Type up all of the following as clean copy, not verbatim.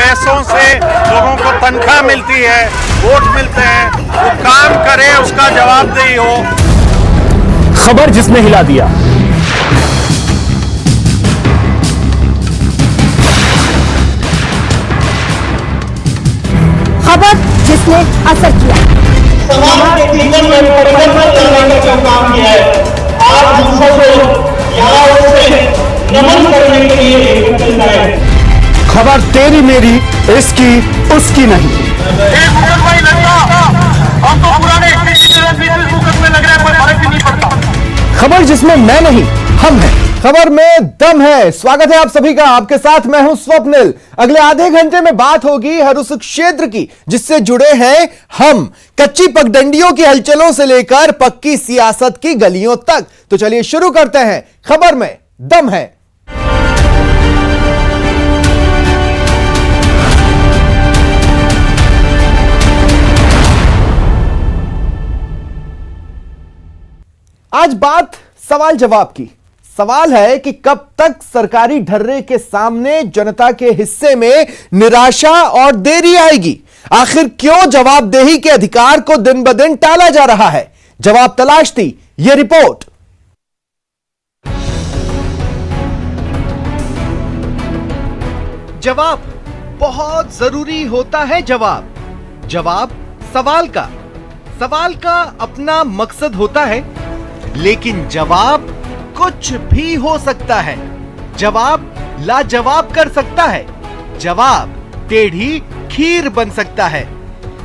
पैसों से लोगों को तनख्वाह मिलती है, वोट मिलते हैं, वो काम करे, उसका जवाबदेही हो। खबर जिसने हिला दिया, खबर जिसने असर किया, समाज के जीवन में परिवर्तन लाने का काम किया है। आज हम सबको यहाँ उससे नमन करने के लिए एकत्रित आए। खबर तेरी मेरी, इसकी उसकी नहीं। हम तो पुराने मुकदमे लग रहे हैं, पर फर्क ही नहीं पड़ता। खबर जिसमें मैं नहीं, हम हैं। खबर में दम है। स्वागत है आप सभी का, आपके साथ मैं हूं स्वप्निल। अगले आधे घंटे में बात होगी हर उस क्षेत्र की जिससे जुड़े हैं हम, कच्ची पगडंडियों की हलचलों से लेकर पक्की सियासत की गलियों तक। तो चलिए शुरू करते हैं। खबर में दम है। आज बात सवाल जवाब की। सवाल है कि कब तक सरकारी ढर्रे के सामने जनता के हिस्से में निराशा और देरी आएगी। आखिर क्यों जवाबदेही के अधिकार को दिन ब दिन टाला जा रहा है। जवाब तलाशती यह रिपोर्ट। जवाब बहुत जरूरी होता है। जवाब सवाल का अपना मकसद होता है, लेकिन जवाब कुछ भी हो सकता है। जवाब लाजवाब कर सकता है। जवाब टेढ़ी खीर बन सकता है।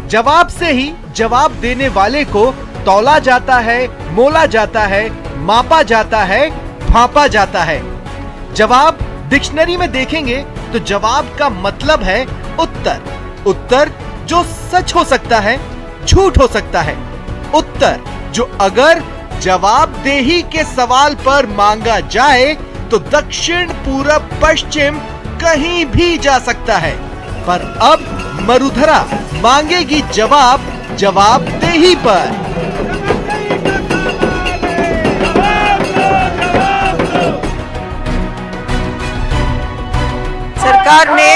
जवाब से ही जवाब देने वाले को तौला जाता है, मोला जाता है, मापा जाता है, भांपा जाता है। जवाब डिक्शनरी में देखेंगे तो जवाब का मतलब है उत्तर जो सच हो सकता है, झूठ हो सकता है। उत्तर जो अगर जवाबदेही के सवाल पर मांगा जाए तो दक्षिण, पूरब, पश्चिम कहीं भी जा सकता है। पर अब मरुधरा मांगेगी जवाबदेही पर। सरकार ने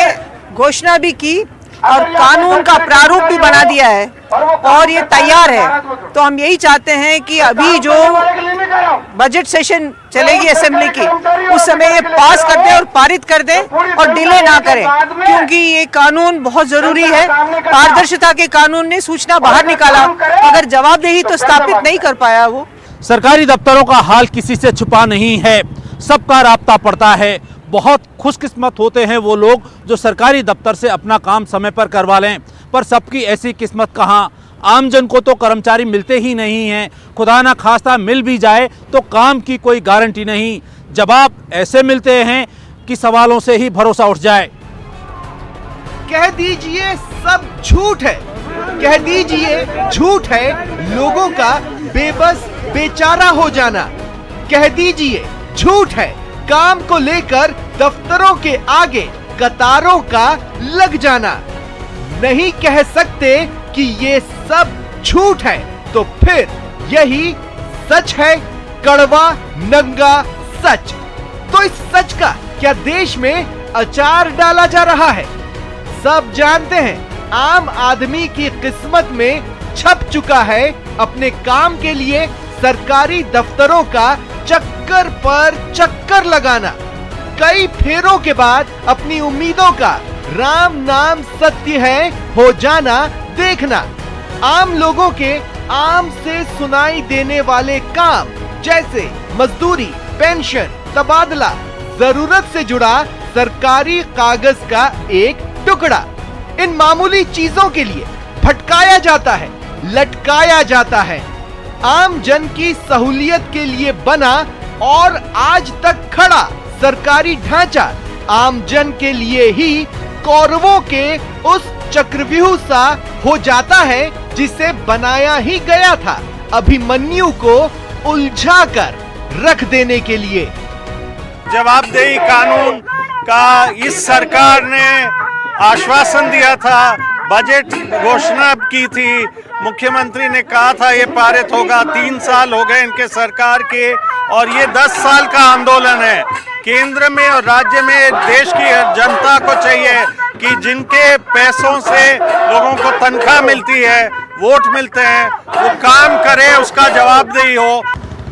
घोषणा भी की और कानून का प्रारूप भी बना दिया है और ये तैयार है। तो हम यही चाहते हैं कि अभी जो बजट सेशन चलेगी असेंबली की, उस समय ये पास कर दें और पारित कर दें और डिले ना करें, क्योंकि ये कानून बहुत जरूरी है। पारदर्शिता के कानून ने सूचना बाहर निकाला, अगर जवाबदेही तो स्थापित नहीं कर पाया वो। सरकारी दफ्तरों का हाल किसी से छुपा नहीं है, सबका राब्ता पड़ता है। बहुत खुशकिस्मत होते हैं वो लोग जो सरकारी दफ्तर से अपना काम समय पर करवा लें, पर सबकी ऐसी किस्मत कहाँ। आमजन को तो कर्मचारी मिलते ही नहीं हैं, खुदा ना खास्ता मिल भी जाए तो काम की कोई गारंटी नहीं। जवाब ऐसे मिलते हैं कि सवालों से ही भरोसा उठ जाए। कह दीजिए सब झूठ है, कह दीजिए झूठ है लोगों का बेबस बेचारा हो जाना। कह दीजिए झूठ है काम को लेकर दफ्तरों के आगे कतारों का लग जाना। नहीं कह सकते कि ये सब झूठ है तो फिर यही सच है, कड़वा नंगा सच। तो इस सच का क्या देश में अचार डाला जा रहा है? सब जानते हैं आम आदमी की किस्मत में छप चुका है अपने काम के लिए सरकारी दफ्तरों का चक्कर पर चक्कर लगाना। कई फेरों के बाद अपनी उम्मीदों का राम नाम सत्य है हो जाना देखना। आम लोगों के आम से सुनाई देने वाले काम जैसे मजदूरी, पेंशन, तबादला, जरूरत से जुड़ा सरकारी कागज का एक टुकड़ा, इन मामूली चीजों के लिए भटकाया जाता है, लटकाया जाता है। आम जन की सहूलियत के लिए बना और आज तक खड़ा सरकारी ढांचा आम जन के लिए ही कौरवों के उस चक्रव्यूह सा हो जाता है जिसे बनाया ही गया था अभिमन्यु को उलझा कर रख देने के लिए। जवाबदेही कानून का इस सरकार ने आश्वासन दिया था, बजट घोषणा की थी, मुख्यमंत्री ने कहा था ये पारित होगा। 3 साल हो गए इनके सरकार के और ये 10 साल का आंदोलन है। केंद्र में और राज्य में देश की जनता को चाहिए कि जिनके पैसों से लोगों को तनख्वाह मिलती है, वोट मिलते हैं, वो काम करे, उसका जवाबदेही हो।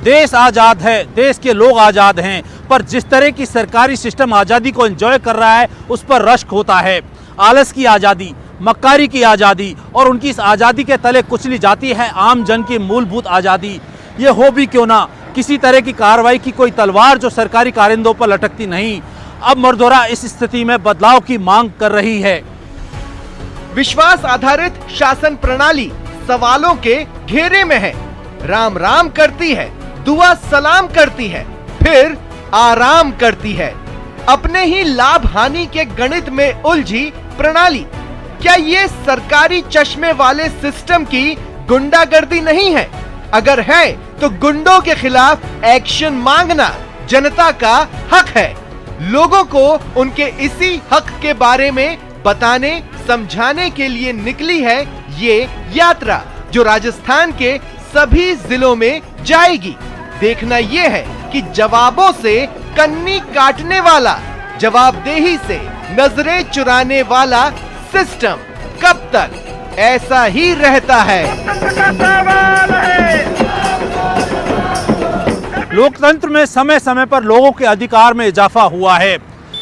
देश आज़ाद है, देश के लोग आज़ाद हैं, पर जिस तरह की सरकारी सिस्टम आज़ादी को एंजॉय कर रहा है उस पर रश्क होता है। आलस की आज़ादी, मक्कारी की आज़ादी और उनकी इस आज़ादी के तले कुचली जाती है आम जन की मूलभूत आज़ादी। ये हो भी क्यों ना, किसी तरह की कार्रवाई की कोई तलवार जो सरकारी कारिंदों पर लटकती नहीं। अब मर्दोरा इस स्थिति में बदलाव की मांग कर रही है। विश्वास आधारित शासन प्रणाली सवालों के घेरे में है। राम राम करती है, दुआ सलाम करती है, फिर आराम करती है। अपने ही लाभ हानि के गणित में उलझी प्रणाली। क्या ये सरकारी चश्मे वाले सिस्टम की गुंडागर्दी नहीं है? अगर है तो गुंडों के खिलाफ एक्शन मांगना जनता का हक है। लोगों को उनके इसी हक के बारे में बताने समझाने के लिए निकली है ये यात्रा, जो राजस्थान के सभी जिलों में जाएगी। देखना यह है कि जवाबों से कन्नी काटने वाला, जवाबदेही से नजरें चुराने वाला सिस्टम कब तक ऐसा ही रहता है। लोकतंत्र में समय समय पर लोगों के अधिकार में इजाफा हुआ है।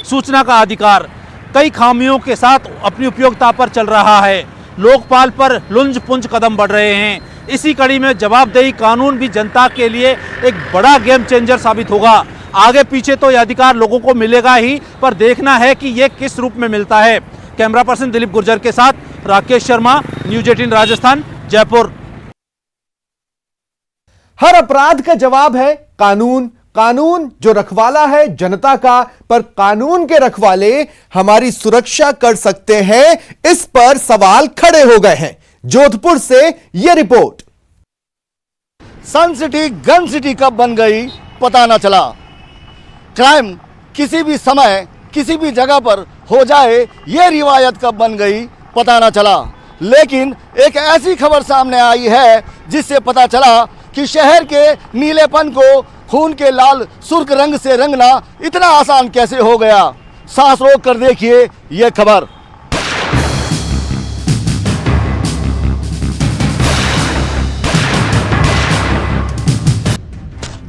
सूचना का अधिकार कई खामियों के साथ अपनी उपयोगिता पर चल रहा है। लोकपाल पर लुंज पुंज कदम बढ़ रहे हैं। इसी कड़ी में जवाबदेही कानून भी जनता के लिए एक बड़ा गेम चेंजर साबित होगा। आगे पीछे तो यह अधिकार लोगों को मिलेगा ही, पर देखना है कि यह किस रूप में मिलता है। कैमरा पर्सन दिलीप गुर्जर के साथ राकेश शर्मा, न्यूज 18 राजस्थान, जयपुर। हर अपराध का जवाब है कानून। कानून जो रखवाला है जनता का, पर कानून के रखवाले हमारी सुरक्षा कर सकते हैं, इस पर सवाल खड़े हो गए हैं। जोधपुर से यह रिपोर्ट। सन सिटी गन सिटी कब बन गई पता न चला। क्राइम किसी भी समय किसी भी जगह पर हो जाए, ये रिवायत कब बन गई पता न चला। लेकिन एक ऐसी खबर सामने आई है जिससे पता चला कि शहर के नीलेपन को खून के लाल सुर्ख रंग से रंगना इतना आसान कैसे हो गया। सांस रोक कर देखिए ये खबर।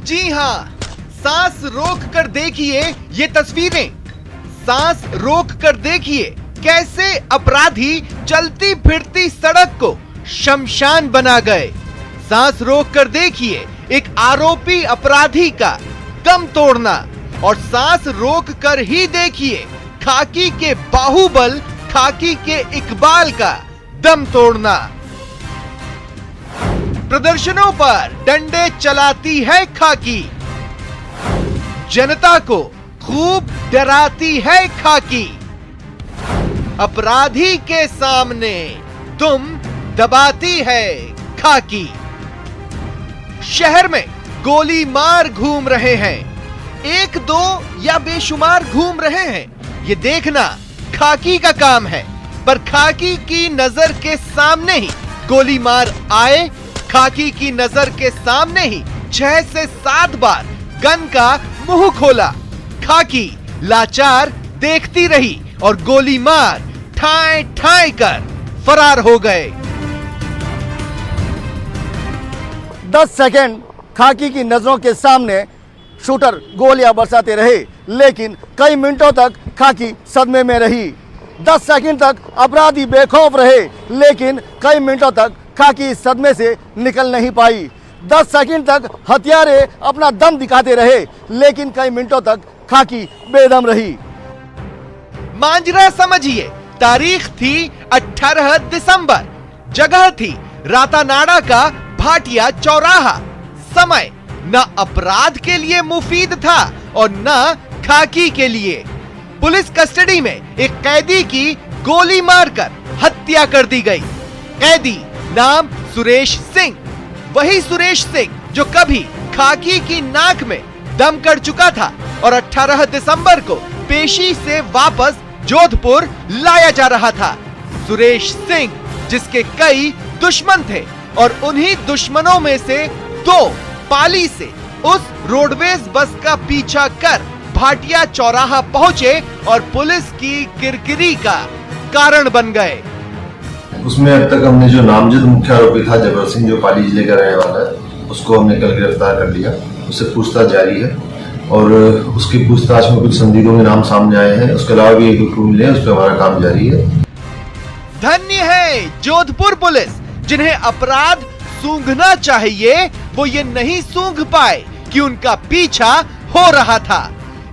जी हां, सांस रोक कर देखिए ये तस्वीरें। सांस रोक कर देखिए कैसे अपराधी चलती फिरती सड़क को शमशान बना गए। सांस रोक कर देखिए एक आरोपी अपराधी का दम तोड़ना, और सांस रोक कर ही देखिए खाकी के बाहुबल, खाकी के इकबाल का दम तोड़ना। प्रदर्शनों पर डंडे चलाती है खाकी, जनता को खूब डराती है खाकी। अपराधी के सामने तुम दबाती है खाकी। शहर में गोली मार घूम रहे हैं, एक दो या बेशुमार घूम रहे हैं, ये देखना खाकी का काम है। पर खाकी की नजर के सामने ही गोली मार आए, खाकी की नजर के सामने ही 6 से 7 बार गन का मुंह खोला। खाकी लाचार देखती रही और गोली मार ठाए ठाए कर फरार हो गए। 10 सेकेंड खाकी की नजरों के सामने शूटर गोलियां बरसाते रहे, लेकिन कई मिनटों तक खाकी सदमे में रही। 10 सेकंड तक अपराधी बेखौफ रहे, लेकिन कई मिनटों तक खाकी इस सदमे से निकल नहीं पाई। 10 सेकंड तक हथियारे अपना दम दिखाते रहे, लेकिन कई मिनटों तक खाकी बेदम रही। मांजरा समझिए, तारीख थी 18 दिसंबर, जगह थी रातानाडा का भाटिया चौराहा। समय न अपराध के लिए मुफीद था और न खाकी के लिए। पुलिस कस्टडी में एक कैदी की गोली मारकर हत्या कर दी गई। कैदी नाम सुरेश सिंह, वही सुरेश सिंह जो कभी खाकी की नाक में दम कर चुका था और 18 दिसंबर को पेशी से वापस जोधपुर लाया जा रहा था। सुरेश सिंह जिसके कई दुश्मन थे और उन्हीं दुश्मनों में से 2 पाली से उस रोडवेज बस का पीछा कर भाटिया चौराहा पहुंचे और पुलिस की किरकिरी का कारण बन गए। उसमें अब तक हमने जो नामजद मुख्य आरोपी था जबर सिंह, जो पाली जिले का रहने वाला है, उसको हमने कल गिरफ्तार कर लिया। उससे पूछताछ जारी है और उसकी पूछताछ में कुछ संदिग्धों के नाम सामने आए हैं। उसके अलावा भी एक दो क्लू मिले हैं, उस पर हमारा काम जारी है। धन्य है जोधपुर पुलिस, जिन्हें अपराध सूंघना चाहिए वो ये नहीं सूंघ पाए कि उनका पीछा हो रहा था।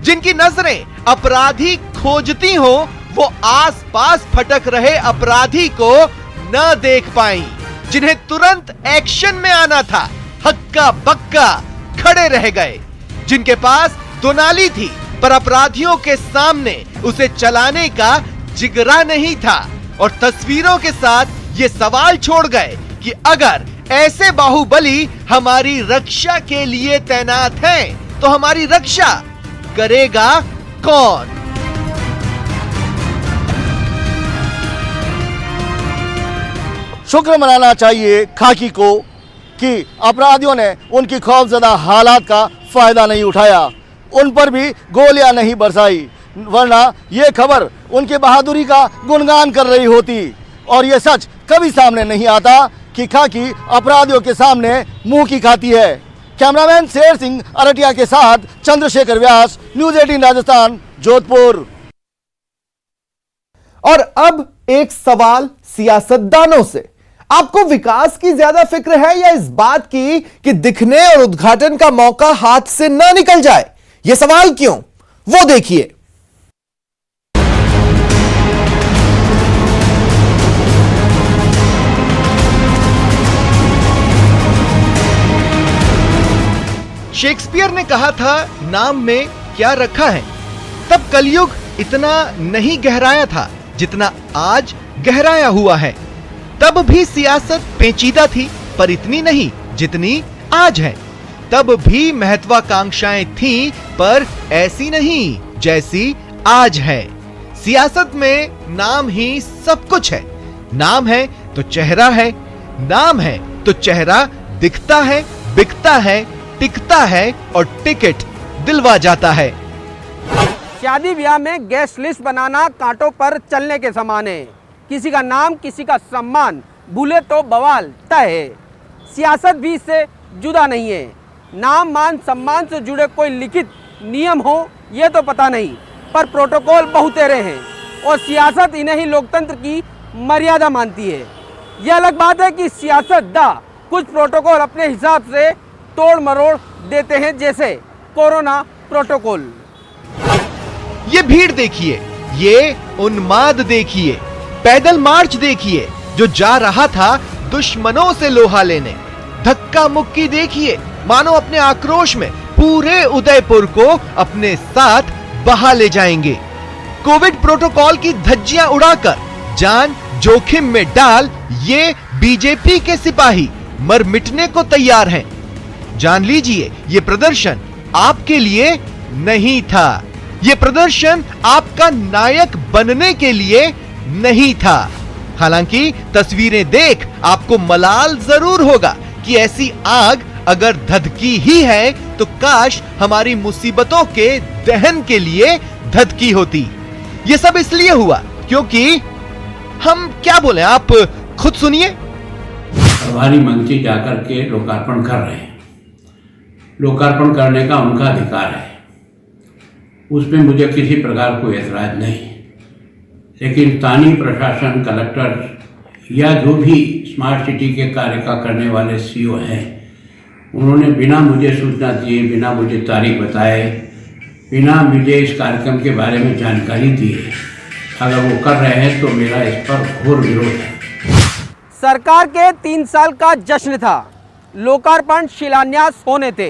जिनकी नजरें अपराधी खोजती हो, वो आसपास भटक रहे अपराधी को न देख पाई। जिन्हें तुरंत एक्शन में आना था, हक्का बक्का खड़े रह गए। जिनके पास दोनाली थी पर अपराधियों के सामने उसे चलाने का जिगरा नहीं था, और तस्वीरों के साथ ये सवाल छोड़ गए कि अगर ऐसे बाहुबली हमारी रक्षा के लिए तैनात हैं, तो हमारी रक्षा करेगा कौन? शुक्र मनाना चाहिए खाकी को कि अपराधियों ने उनकी खौफजदा हालात का फायदा नहीं उठाया, उन पर भी गोलियां नहीं बरसाई, वरना ये खबर उनकी बहादुरी का गुणगान कर रही होती। और ये सच कभी सामने नहीं आता कि खाकी अपराधियों के सामने मुंह की खाती है। कैमरामैन शेर सिंह अरटिया के साथ चंद्रशेखर व्यास, न्यूज़ 18 राजस्थान, जोधपुर। और अब एक सवाल सियासतदानों से, आपको विकास की ज्यादा फिक्र है या इस बात की कि दिखने और उद्घाटन का मौका हाथ से ना निकल जाए? यह सवाल क्यों, वो देखिए। शेक्सपियर ने कहा था, नाम में क्या रखा है। तब कलयुग इतना नहीं गहराया था जितना आज गहराया हुआ है। तब भी सियासत पेचीदा थी, पर इतनी नहीं जितनी आज है। तब भी महत्वाकांक्षाएं थीं, पर ऐसी नहीं जैसी आज है। सियासत में नाम ही सब कुछ है। नाम है तो चेहरा है, नाम है तो चेहरा दिखता है, बिकता है, टिकता है और टिकट दिलवा जाता है। शादी ब्याह में गेस्ट लिस्ट बनाना कांटों पर चलने के समान है। किसी का नाम, किसी का सम्मान भूले तो बवाल तय है। सियासत भी इससे जुदा नहीं है। नाम, मान, सम्मान से जुड़े कोई लिखित नियम हो ये तो पता नहीं, पर प्रोटोकॉल बहुतेरे हैं और सियासत इन्हें ही लोकतंत्र की मर्यादा मानती है। यह अलग बात है कि सियासतदां कुछ प्रोटोकॉल अपने हिसाब से तोड़ मरोड़ देते हैं, जैसे कोरोना प्रोटोकॉल। ये भीड़ देखिए, ये उन्माद देखिए, पैदल मार्च देखिए जो जा रहा था दुश्मनों से लोहा लेने। धक्का मुक्की देखिए, मानो अपने आक्रोश में पूरे उदयपुर को अपने साथ बहा ले जाएंगे। कोविड प्रोटोकॉल की धज्जियां उड़ाकर जान जोखिम में डाल ये बीजेपी के सिपाही मर मिटने को तैयार हैं। जान लीजिए, ये प्रदर्शन आपके लिए नहीं था। ये प्रदर्शन आपका नायक बनने के लिए नहीं था। हालांकि तस्वीरें देख आपको मलाल जरूर होगा कि ऐसी आग अगर धधकी ही है तो काश हमारी मुसीबतों के दहन के लिए धधकी होती। ये सब इसलिए हुआ क्योंकि हम क्या बोले, आप खुद सुनिए। प्रभारी मंत्री जाकर के लोकार्पण कर रहे हैं। लोकार्पण करने का उनका अधिकार है, उसमें मुझे किसी प्रकार कोई ऐतराज नहीं। लेकिन स्थानीय प्रशासन, कलेक्टर या जो भी स्मार्ट सिटी के कार्य का करने वाले सीईओ हैं, उन्होंने बिना मुझे सूचना दिए, बिना मुझे तारीख बताए, बिना मुझे इस कार्यक्रम के बारे में जानकारी दी है, अगर वो कर रहे हैं तो मेरा इस पर घोर विरोध है। सरकार के 3 साल का जश्न था, लोकार्पण शिलान्यास होने थे,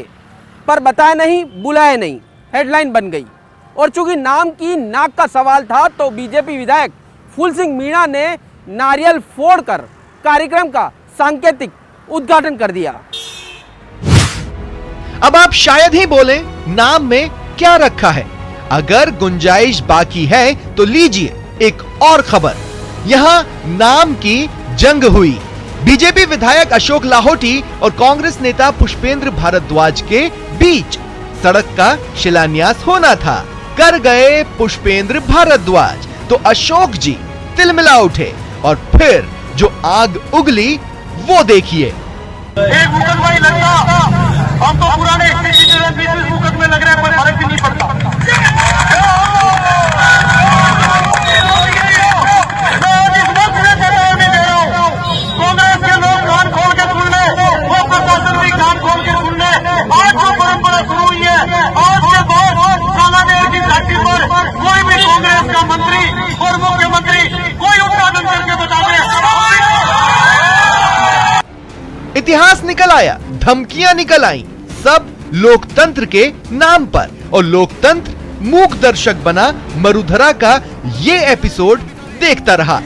पर बताए नहीं, बुलाए नहीं, हेडलाइन बन गई। और चूंकि नाम की नाक का सवाल था तो बीजेपी विधायक फूल सिंह मीणा ने नारियल फोड़कर कार्यक्रम का सांकेतिक उद्घाटन कर दिया। अब आप शायद ही बोलें, नाम में क्या रखा है? अगर गुंजाइश बाकी है तो लीजिए एक और खबर। यहां नाम की जंग हुई। बीजेपी विधायक अशोक लाहोटी और कांग्रेस नेता पुष्पेंद्र भारद्वाज के बीच सड़क का शिलान्यास होना था। कर गए पुष्पेंद्र भारद्वाज तो अशोक जी तिलमिला उठे और फिर जो आग उगली वो देखिए। एक मुकदमा ही लगता, हम तो पुराने 20 मुकदमे लग रहे हैं, कोई फर्क भी नहीं पड़ता। मैं इस वक्त से चेतावनी दे रहा हूं, कांग्रेस के लोग कान खोल के सुन ले, वो प्रशासन भी कान खोल के सुन ले। आज जो परंपरा शुरू हुई है, आज के बाद कालादेव की घाटी पर कोई भी कांग्रेस का मंत्री और मुख्यमंत्री कोई उत्पादन करके बता दे। इतिहास निकल आया, धमकियां निकल आई, सब लोकतंत्र के नाम पर। और लोकतंत्र मूक दर्शक बना मरुधरा का ये एपिसोड देखता रहा।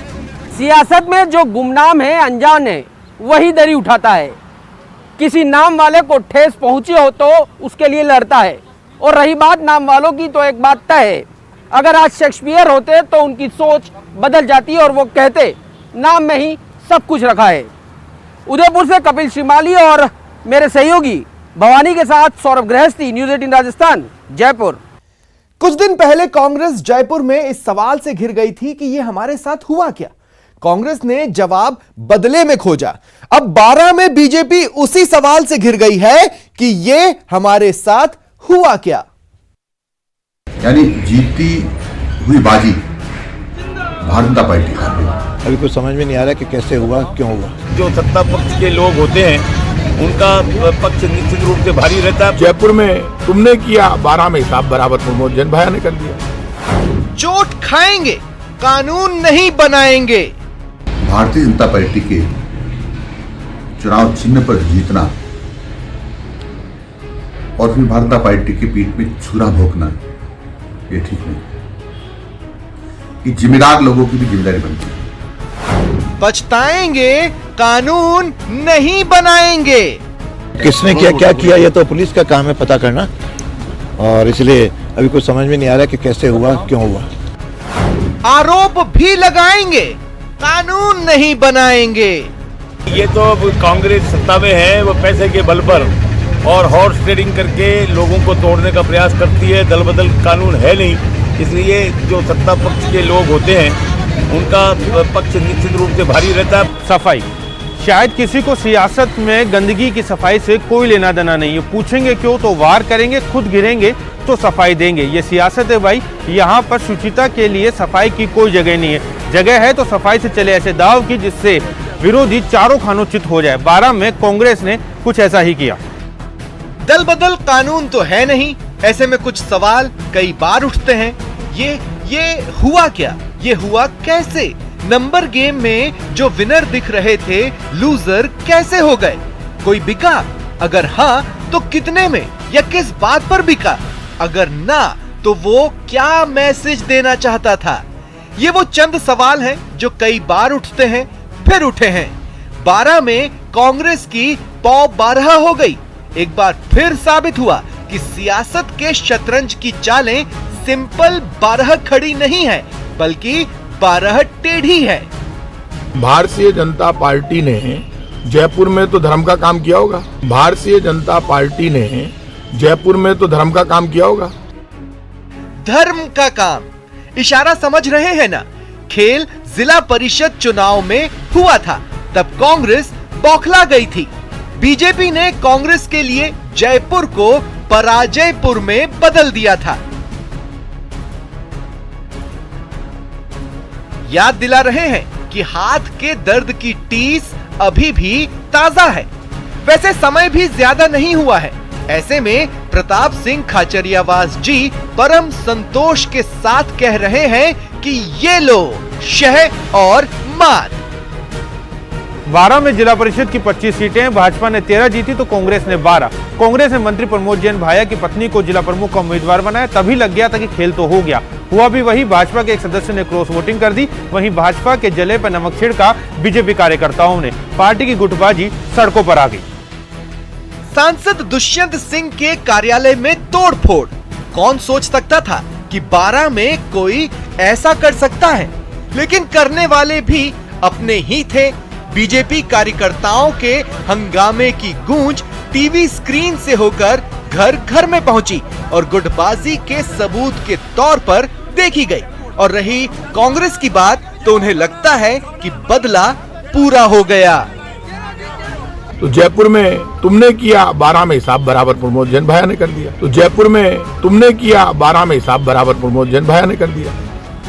सियासत में जो गुमनाम है, अनजान है, वही दरी उठाता है। किसी नाम वाले को ठेस पहुंची हो तो उसके लिए लड़ता है। और रही बात नाम वालों की, तो एक बात तय है, अगर आज शेक्सपियर होते तो उनकी सोच बदल जाती और वो कहते नाम में ही सब कुछ रखा है। उदयपुर से कपिल श्रीमाली और मेरे सहयोगी भवानी के साथ सौरभ गृहस्थी, न्यूज़ 18 राजस्थान, जयपुर। कुछ दिन पहले कांग्रेस जयपुर में इस सवाल से घिर गई थी कि यह हमारे साथ हुआ क्या। कांग्रेस ने जवाब बदले में खोजा। अब 12 में बीजेपी उसी सवाल से घिर गई है कि यह हमारे साथ हुआ क्या। यानी जीती हुई बाजी भारतीय जनता पार्टी हार गई। अभी कुछ समझ में नहीं आ रहा कि कैसे हुआ, क्यों हुआ। जो सत्ता पक्ष के लोग होते हैं उनका पक्ष निश्चित रूप से भारी रहता है। जयपुर में तुमने किया, 12 में हिसाब बराबर प्रमोद जैन भाया ने कर दिया। चोट खाएंगे, कानून नहीं बनाएंगे। भारतीय जनता पार्टी के चुनाव चिन्ह पर जीतना और फिर भारतीय जनता पार्टी की पीठ में छुरा भोंकना, ये ठीक नहीं। कि जिम्मेदार लोगों की भी जिम्मेदारी बनती है। पछताएंगे, कानून नहीं बनाएंगे। किसने किया, क्या किया, ये तो पुलिस का काम है पता करना, और इसलिए अभी कुछ समझ में नहीं आ रहा कि कैसे हुआ, क्यों हुआ। आरोप भी लगाएंगे, कानून नहीं बनाएंगे। ये तो कांग्रेस सत्ता में है, वो पैसे के बल पर और हॉर्स ट्रेडिंग करके लोगों को तोड़ने का प्रयास करती है। दल बदल कानून है नहीं, इसलिए जो सत्ता पक्ष के लोग होते हैं उनका पक्ष निश्चित रूप से भारी रहता है। सफाई, शायद किसी को सियासत में गंदगी की सफाई से कोई लेना देना नहीं है। पूछेंगे क्यों तो वार करेंगे, खुद गिरेंगे तो सफाई देंगे। ये सियासत है भाई, यहाँ पर शुचिता के लिए सफाई की कोई जगह नहीं है। जगह है तो सफाई से चले ऐसे दाव की जिससे विरोधी चारों खानों चित हो जाए। 12 में कांग्रेस ने कुछ ऐसा ही किया। दल बदल कानून तो है नहीं, ऐसे में कुछ सवाल कई बार उठते हैं। ये हुआ क्या, ये हुआ कैसे? नंबर गेम में जो विनर दिख रहे थे, लूजर कैसे हो गए? कोई बिका? अगर हाँ तो कितने में या किस बात पर बिका? अगर ना तो वो क्या मैसेज देना चाहता था? ये वो चंद सवाल हैं जो कई बार उठते हैं, फिर उठे हैं। 12 में कांग्रेस की पौ 12 हो गई। एक बार फिर साबित हुआ कि सियासत के शतरंज की चालें सिंपल 12 खड़ी नहीं है, बल्कि 12 टेढ़ी है। भारतीय जनता पार्टी ने जयपुर में तो धर्म का काम किया होगा। भारतीय जनता पार्टी ने जयपुर में तो धर्म का काम किया होगा। धर्म का काम, इशारा समझ रहे हैं ना? खेल जिला परिषद चुनाव में हुआ था, तब कांग्रेस बौखला गई थी। बीजेपी ने कांग्रेस के लिए जयपुर को पराजयपुर में बदल दिया था। याद दिला रहे हैं कि हाथ के दर्द की टीस अभी भी ताजा है। वैसे समय भी ज्यादा नहीं हुआ है। ऐसे में प्रताप सिंह खाचरियावास जी परम संतोष के साथ कह रहे हैं कि ये लो शह और मात। 12 में जिला परिषद की 25 सीटें भाजपा ने 13 जीती तो कांग्रेस ने 12। कांग्रेस ने मंत्री प्रमोद जैन भाया की पत्नी को जिला प्रमुख का उम्मीदवार बनाया। तभी लग गया था कि खेल तो हो गया। हुआ भी वही, भाजपा के एक सदस्य ने क्रॉस वोटिंग कर दी। वहीं भाजपा के जले पर नमक छिड़का बीजेपी कार्यकर्ताओं ने। पार्टी की गुटबाजी सड़कों पर आ गई। सांसद दुष्यंत सिंह के कार्यालय में तोड़फोड़। कौन सोच सकता था कि 12 में कोई ऐसा कर सकता है? लेकिन करने वाले भी अपने ही थे। बीजेपी कार्यकर्ताओं के हंगामे की गूंज टीवी स्क्रीन से होकर घर घर में पहुंची और गुटबाजी के सबूत के तौर पर देखी गई। और रही कांग्रेस की बात, तो उन्हें लगता है कि बदला पूरा हो गया। तो जयपुर में तुमने किया 12 में हिसाब बराबर प्रमोद जैन भाया ने कर दिया। तो जयपुर में तुमने किया 12 में हिसाब बराबर प्रमोद जैन भाया ने कर दिया।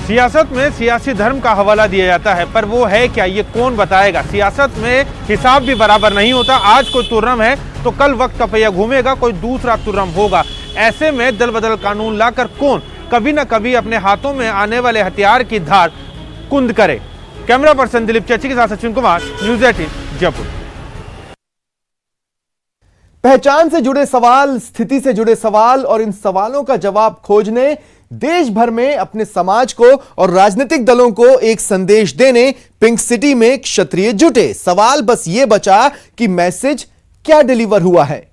सियासत में सियासी धर्म का हवाला दिया जाता है, पर वो है क्या, ये कौन बताएगा। सियासत में हिसाब भी बराबर नहीं होता। आज कोई तुर्रम है तो कल वक्त का पहिया घूमेगा, कोई दूसरा तुर्रम होगा। ऐसे में दल बदल कानून लाकर कौन कभी न कभी अपने हाथों में आने वाले हथियार की धार कुंद करे। कैमरा पर्सन दिलीप चची के साथ सचिन कुमार, न्यूज़ 18 जयपुर। पहचान से जुड़े सवाल, स्थिति से जुड़े सवाल और इन सवालों का जवाब खोजने देश भर में अपने समाज को और राजनीतिक दलों को एक संदेश देने पिंक सिटी में क्षत्रिय जुटे। सवाल बस ये बचा कि मैसेज क्या डिलीवर हुआ है।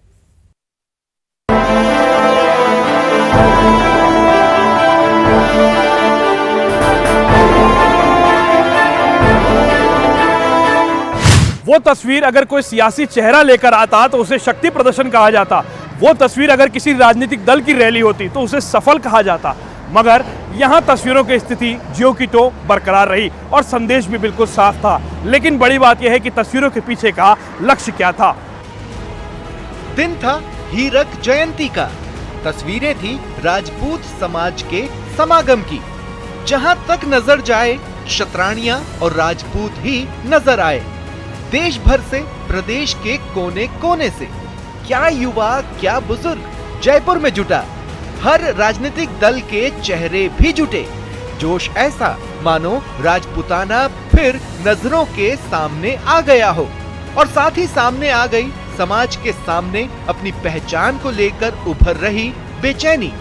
वो तस्वीर अगर कोई सियासी चेहरा लेकर आता तो उसे शक्ति प्रदर्शन कहा जाता। वो तस्वीर अगर किसी राजनीतिक दल की रैली होती तो उसे सफल कहा जाता। मगर यहाँ तस्वीरों की स्थिति ज्यों की त्यों बरकरार रही और संदेश भी बिल्कुल साफ था। लेकिन बड़ी बात यह है कि तस्वीरों के पीछे का लक्ष्य क्या था। दिन था हीरक जयंती का। तस्वीरें थी राजपूत समाज के समागम की। जहां तक नजर जाए क्षत्राणियां और राजपूत ही नजर आए। देश भर से, प्रदेश के कोने कोने से, क्या युवा क्या बुजुर्ग जयपुर में जुटा। हर राजनीतिक दल के चेहरे भी जुटे। जोश ऐसा मानो राजपूताना फिर नजरों के सामने आ गया हो। और साथ ही सामने आ गई समाज के सामने अपनी पहचान को लेकर उभर रही बेचैनी।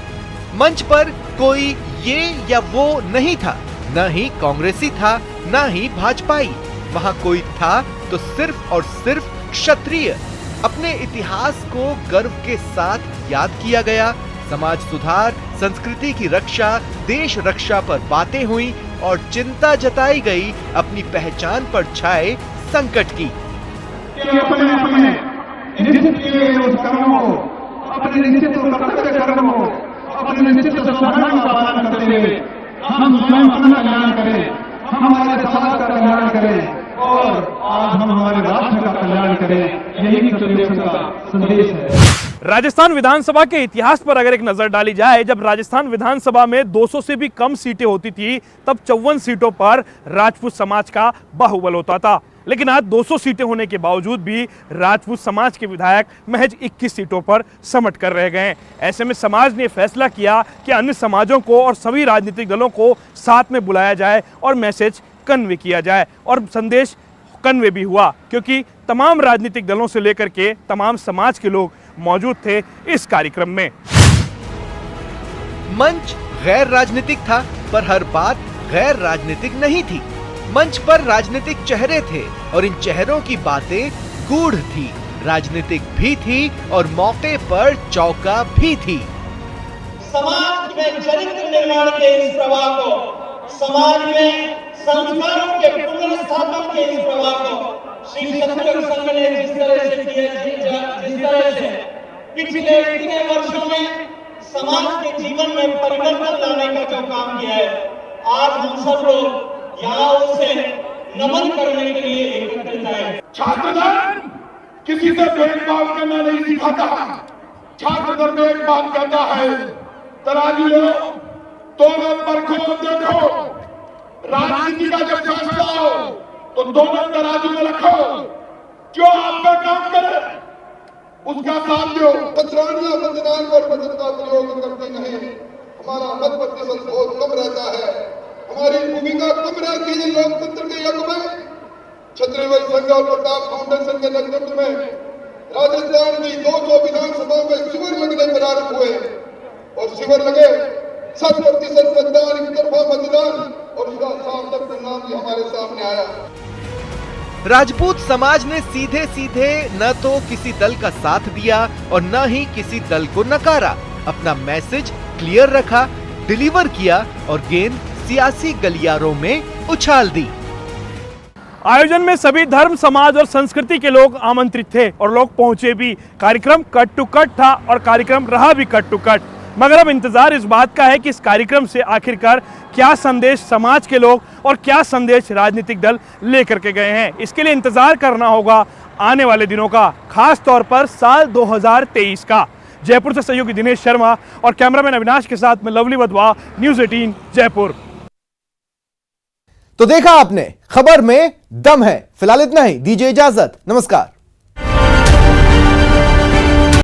मंच पर कोई ये या वो नहीं था, न ही कांग्रेसी था, न ही भाजपाई। वहां कोई था तो सिर्फ और सिर्फ क्षत्रिय। अपने इतिहास को गर्व के साथ याद किया गया। समाज सुधार, संस्कृति की रक्षा, देश रक्षा पर बातें हुई और चिंता जताई गई अपनी पहचान पर छाए संकट की। अपने अपने निश्चित किए उस कर्मों को, अपने निश्चित कर्तव्य कर्मों को, अपने निश्चित स्वधर्म का पालन करते हुए हम स्वयं अपना कल्याण करें, हम हमारे समाज का कल्याण करें और आज हम हमारे राष्ट्र का कल्याण करें। यही का संदेश है। राजस्थान विधानसभा के इतिहास पर अगर एक नजर डाली जाए, जब राजस्थान विधानसभा में 200 से भी कम सीटें होती थी तब 54 सीटों पर राजपूत समाज का बाहुबल होता था। लेकिन आज 200 सीटें होने के बावजूद भी राजपूत समाज के विधायक महज 21 सीटों पर समट कर रह गए। ऐसे में समाज ने फैसला किया कि अन्य समाजों को और सभी राजनीतिक दलों को साथ में बुलाया जाए और मैसेज कन्वे किया जाए। और संदेश कन्वे भी हुआ, क्योंकि तमाम राजनीतिक दलों से लेकर के तमाम समाज के लोग मौजूद थे इस कार्यक्रम में। मंच गैर राजनीतिक था, पर हर बात गैर राजनीतिक नहीं थी। मंच पर राजनीतिक चेहरे थे और इन चेहरों की बातें गूढ़ थी, राजनीतिक भी थी और मौके पर चौका भी थी। समाज में चरित्र निर्माण के इस प्रवाह को, समाज में संस्कारों के पुनर्स्थापन के इस प्रवाह को श्री सतगुरु संघ ने जिस तरह से पिछले इतने वर्षों में समाज के जीवन में परिवर्तन लाने का जो काम किया है, आज हम सब लोग यहाँ उसे नमन करने के लिए एकत्रित आए। छात्र धर्म किसी से भेदभाव करना नहीं सिखाता। छात्र धर्म एक बात कहता है, तराजू लो, दोनों परखो देखो। राजनीति का जब फैसला हो तो दोनों तराजू में रखो। जो आप पे काम करे उसका साथ दो। पचरानियां मतदान और वचन का प्रयोग करते नहीं। हमारा मत प्रतिशत बहुत कम रहता है। हमारी भूमिका कम रहती है लोकतंत्र के युग में। क्षत्रिय संघ और प्रताप फाउंडेशन के नेतृत्व में राजस्थान की 200 विधानसभा में शिविर लगने प्रारंभ हुए और शिविर लगे 100% मतदान, एक तरफा मतदान और उसका सार्थक परिणाम भी हमारे सामने आया। राजपूत समाज ने सीधे सीधे न तो किसी दल का साथ दिया और न ही किसी दल को नकारा। अपना मैसेज क्लियर रखा, डिलीवर किया और गेंद सियासी गलियारों में उछाल दी। आयोजन में सभी धर्म, समाज और संस्कृति के लोग आमंत्रित थे और लोग पहुंचे भी। कार्यक्रम कट टू कट था और कार्यक्रम रहा भी कट टू कट। मगर अब इंतजार इस बात का है कि इस कार्यक्रम से आखिरकार क्या संदेश समाज के लोग और क्या संदेश राजनीतिक दल लेकर के गए हैं। इसके लिए इंतजार करना होगा आने वाले दिनों का, खास तौर पर साल 2023 का। जयपुर से सहयोगी दिनेश शर्मा और कैमरामैन अविनाश के साथ में लवली वधवा, न्यूज़ 18 जयपुर। तो देखा आपने, खबर में दम है। फिलहाल इतना ही, दीजिए इजाजत, नमस्कार।